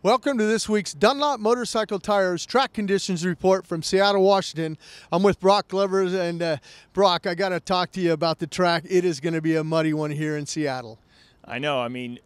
Welcome to this week's Dunlop Motorcycle Tires Track Conditions Report from Seattle, Washington. I'm with Brock Glover, and Brock, I got to talk to you about the track. It is going to be a muddy one here in Seattle. I know. I mean,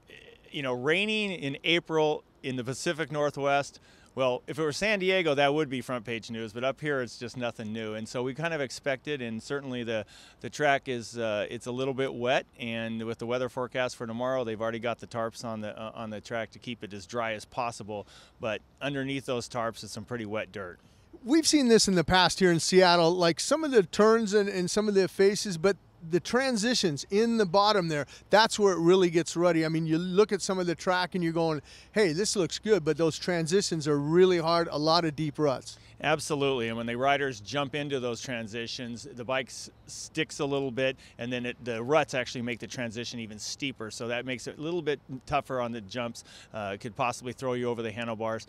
you know, raining in April in the Pacific Northwest. Well, if it were San Diego, that would be front page news, but up here it's just nothing new. And so we kind of expected, and certainly the track is it's a little bit wet, and with the weather forecast for tomorrow, they've already got the tarps on the track to keep it as dry as possible. But underneath those tarps is some pretty wet dirt. We've seen this in the past here in Seattle, like some of the turns and some of the faces, but the transitions in the bottom there, that's where it really gets ruddy. I mean, you look at some of the track and you're going, hey, this looks good, but those transitions are really hard, a lot of deep ruts. Absolutely, and when the riders jump into those transitions, the bike sticks a little bit, and then the ruts actually make the transition even steeper, so that makes it a little bit tougher on the jumps. It could possibly throw you over the handlebars.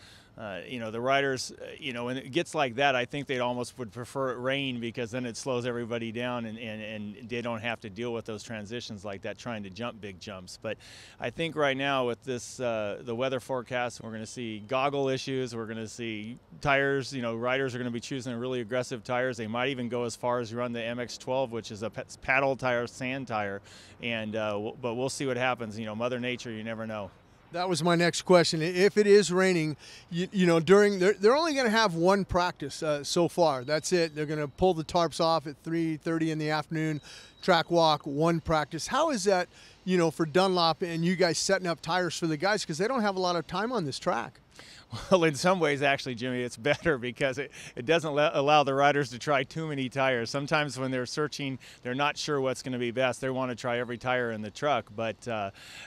You know, the riders, you know, when it gets like that, I think they almost would prefer it rain, because then it slows everybody down and they don't have to deal with those transitions like that, trying to jump big jumps. But I think right now with this, the weather forecast, we're going to see goggle issues, we're going to see tires, you know, riders are going to be choosing really aggressive tires. They might even go as far as run the MX-12, which is a paddle tire, sand tire, and but we'll see what happens. You know, Mother Nature, you never know. That was my next question. If it is raining, you know, they're only going to have one practice so far. That's it. They're going to pull the tarps off at 3:30 in the afternoon, track walk, one practice. How is that, you know, for Dunlop and you guys setting up tires for the guys, because they don't have a lot of time on this track? Well, in some ways, actually, Jimmy, it's better, because it doesn't allow the riders to try too many tires. Sometimes when they're searching, they're not sure what's going to be best. They want to try every tire in the truck. But,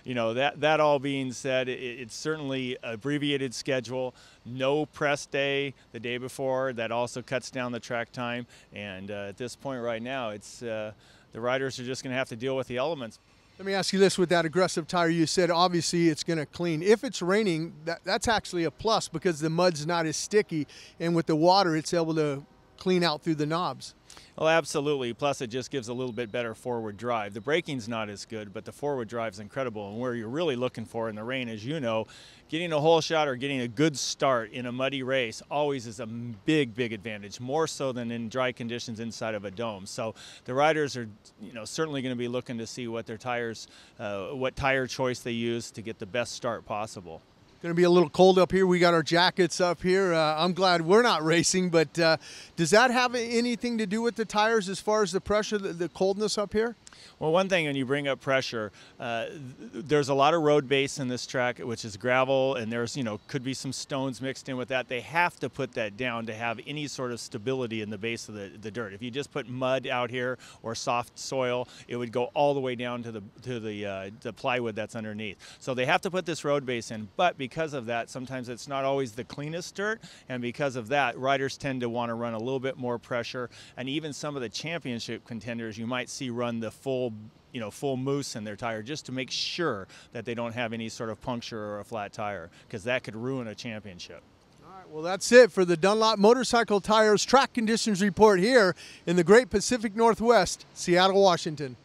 you know, that all being said, it's certainly abbreviated schedule. No press day the day before. That also cuts down the track time. And at this point right now, it's the riders are just going to have to deal with the elements. Let me ask you this, with that aggressive tire, you said obviously it's going to clean. If it's raining, that's actually a plus, because the mud's not as sticky, and with the water it's able to clean out through the knobs. Well, absolutely. Plus, it just gives a little bit better forward drive. The braking's not as good, but the forward drive's incredible. And where you're really looking for in the rain, as you know, getting a hole shot or getting a good start in a muddy race always is a big, big advantage, more so than in dry conditions inside of a dome. So the riders are, you know, certainly going to be looking to see what their tires, what tire choice they use to get the best start possible. Going to be a little cold up here. We got our jackets up here. I'm glad we're not racing, but does that have anything to do with the tires as far as the pressure, the coldness up here? Well, one thing, when you bring up pressure, there's a lot of road base in this track, which is gravel, and there's, you know, could be some stones mixed in with that. They have to put that down to have any sort of stability in the base of the dirt. If you just put mud out here or soft soil, it would go all the way down to the plywood that's underneath. So they have to put this road base in, but because of that, sometimes it's not always the cleanest dirt, and because of that, riders tend to want to run a little bit more pressure. And even some of the championship contenders you might see run the full mousse in their tire, just to make sure that they don't have any sort of puncture or a flat tire, because that could ruin a championship. All right, well, that's it for the Dunlop Motorcycle Tires Track Conditions Report here in the Great Pacific Northwest, Seattle, Washington.